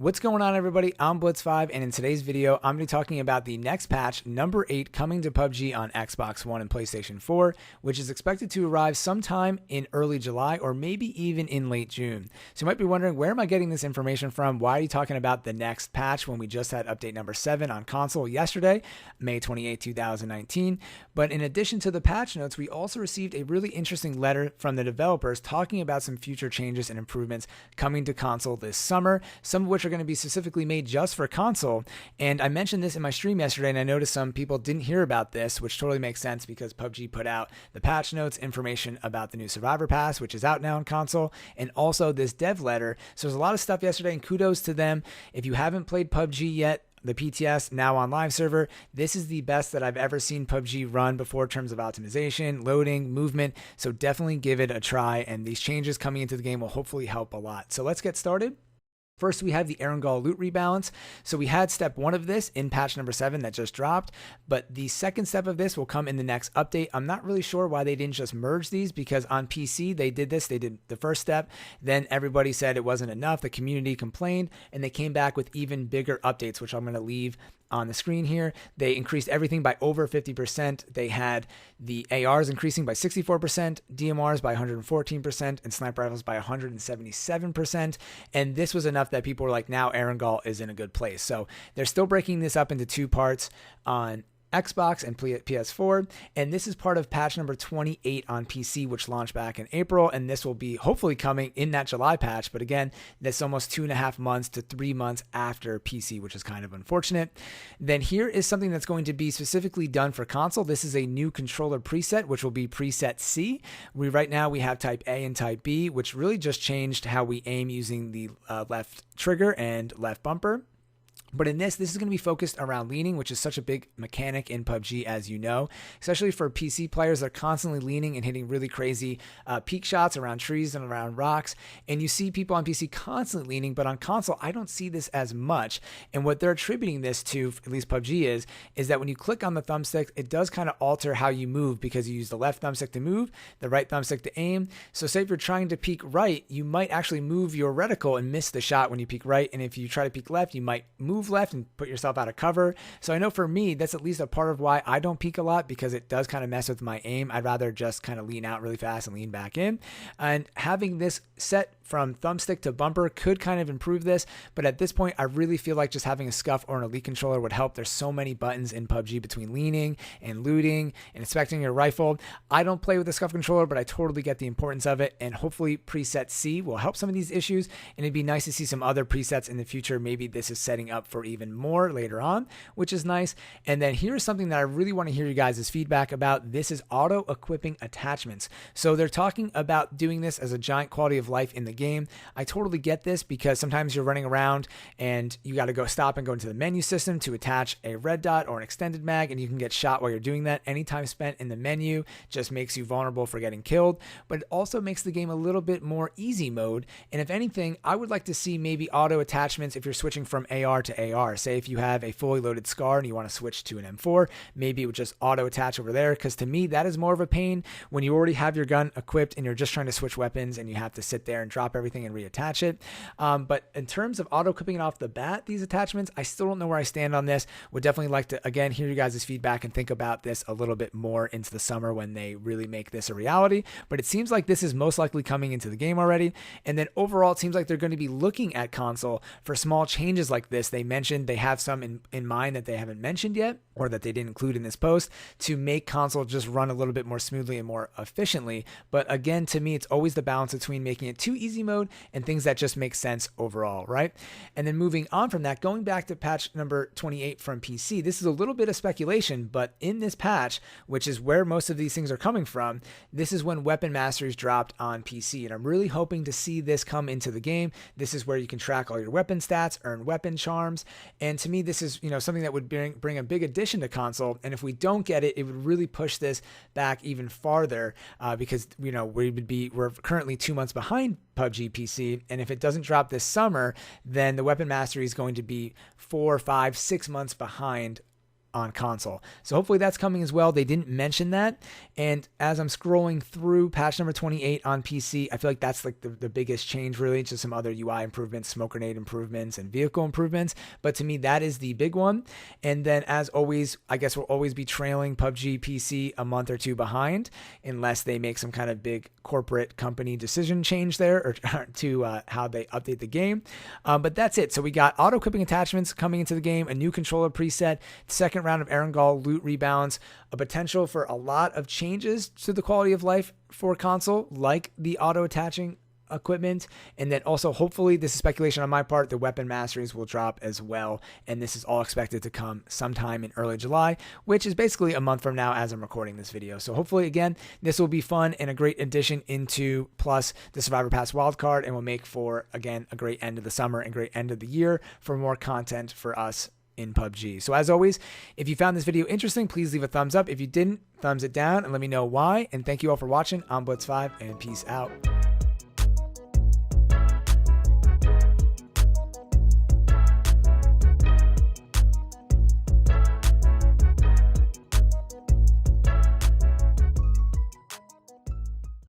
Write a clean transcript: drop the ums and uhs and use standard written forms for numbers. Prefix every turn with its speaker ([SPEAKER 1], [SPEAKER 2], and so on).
[SPEAKER 1] What's going on, everybody? I'm Blitz5, and in today's video, I'm going to be talking about the next patch, number 8, coming to PUBG on Xbox One and PlayStation 4, which is expected to arrive sometime in early July or maybe even in late June. So you might be wondering, where am I getting this information from? Why are you talking about the next patch when we just had update number 7 on console yesterday, May 28, 2019? But in addition to the patch notes, we also received a really interesting letter from the developers talking about some future changes and improvements coming to console this summer, some of which are going to be specifically made just for console. And I mentioned this in my stream yesterday, and I noticed some people didn't hear about this, which totally makes sense because PUBG put out the patch notes, information about the new Survivor Pass, which is out now on console, and also this dev letter. So there's a lot of stuff yesterday, and kudos to them. If you haven't played PUBG yet, the PTS now on live server, this is the best that I've ever seen PUBG run before in terms of optimization, loading, movement. So definitely give it a try, and these changes coming into the game will hopefully help a lot. So let's get started. First, we have the Erangel loot rebalance. So we had step 1 of this in patch number 7 that just dropped, but the second step of this will come in the next update. I'm not really sure why they didn't just merge these, because on PC they did this. They did the first step, then everybody said it wasn't enough. The community complained, and they came back with even bigger updates, which I'm going to leave on the screen here. They increased everything by over 50%. They had the ARs increasing by 64%, DMRs by 114%, and sniper rifles by 177%. And this was enough that people were like, now Erangel is in a good place. So they're still breaking this up into 2 parts on Xbox and PS4, and this is part of patch number 28 on PC, which launched back in April, and this will be hopefully coming in that July patch. But again, that's almost 2.5 months to 3 months after PC, which is kind of unfortunate. Then here is something that's going to be specifically done for console. This is a new controller preset, which will be preset C. Right now we have type A and type B, which really just changed how we aim using the left trigger and left bumper. But in this is going to be focused around leaning, which is such a big mechanic in PUBG, as you know, especially for PC players. They're constantly leaning and hitting really crazy peak shots around trees and around rocks. And you see people on PC constantly leaning, but on console, I don't see this as much. And what they're attributing this to, at least PUBG, is that when you click on the thumbstick, it does kind of alter how you move, because you use the left thumbstick to move, the right thumbstick to aim. So say if you're trying to peek right, you might actually move your reticle and miss the shot when you peek right. And if you try to peek left, you might move left and put yourself out of cover. So I know for me, that's at least a part of why I don't peek a lot, because it does kind of mess with my aim. I'd rather just kind of lean out really fast and lean back in. And having this set from thumbstick to bumper could kind of improve this, but at this point I really feel like just having a scuff or an elite controller would help. There's so many buttons in PUBG between leaning and looting and inspecting your rifle. I don't play with the scuff controller, but I totally get the importance of it, and hopefully preset C will help some of these issues, and it'd be nice to see some other presets in the future. Maybe this is setting up for even more later on, which is nice. And then here's something that I really want to hear you guys' feedback about. This is auto equipping attachments. So they're talking about doing this as a giant quality of life in the game. I totally get this, because sometimes you're running around and you got to go stop and go into the menu system to attach a red dot or an extended mag, and you can get shot while you're doing that. Any time spent in the menu just makes you vulnerable for getting killed, but it also makes the game a little bit more easy mode. And if anything, I would like to see maybe auto attachments if you're switching from AR to AR. Say if you have a fully loaded SCAR and you want to switch to an M4, maybe it would just auto attach over there, because to me that is more of a pain when you already have your gun equipped and you're just trying to switch weapons and you have to sit there and drop everything and reattach it. But in terms of auto equipping it off the bat, these attachments, I still don't know where I stand on this. Would definitely like to, again, hear you guys' feedback and think about this a little bit more into the summer when they really make this a reality. But it seems like this is most likely coming into the game already. And then overall, it seems like they're going to be looking at console for small changes like this. They mentioned they have some in mind that they haven't mentioned yet, or that they didn't include in this post, to make console just run a little bit more smoothly and more efficiently. But again, to me, it's always the balance between making it too easy mode and things that just make sense overall, right? And then moving on from that, going back to patch number 28 from PC, this is a little bit of speculation, but in this patch, which is where most of these things are coming from, this is when weapon masteries dropped on PC, and I'm really hoping to see this come into the game. This is where you can track all your weapon stats, earn weapon charms, and to me, this is, you know, something that would bring a big addition to console. And if we don't get it, it would really push this back even farther, because, you know, we're currently 2 months behind PUBG PC, and if it doesn't drop this summer, then the weapon mastery is going to be 4, 5, 6 months behind on console. So hopefully that's coming as well. They didn't mention that. And as I'm scrolling through patch number 28 on PC, I feel like that's like the biggest change really, just some other UI improvements, smoke grenade improvements, and vehicle improvements. But to me, that is the big one. And then as always, I guess we'll always be trailing PUBG PC a month or two behind, unless they make some kind of big corporate company decision change there or to how they update the game. But that's it. So we got auto-equipping attachments coming into the game, a new controller preset, second round of Erangel loot rebalance, a potential for a lot of changes to the quality of life for console, like the auto-attaching equipment, and then also hopefully, this is speculation on my part, the weapon masteries will drop as well, and this is all expected to come sometime in early July, which is basically a month from now as I'm recording this video. So hopefully, again, this will be fun and a great addition into plus the Survivor Pass wildcard, and will make for, again, a great end of the summer and great end of the year for more content for us in PUBG. So as always, if you found this video interesting, please leave a thumbs up. If you didn't, thumbs it down and let me know why. And thank you all for watching. I'm Blitz5 and peace out.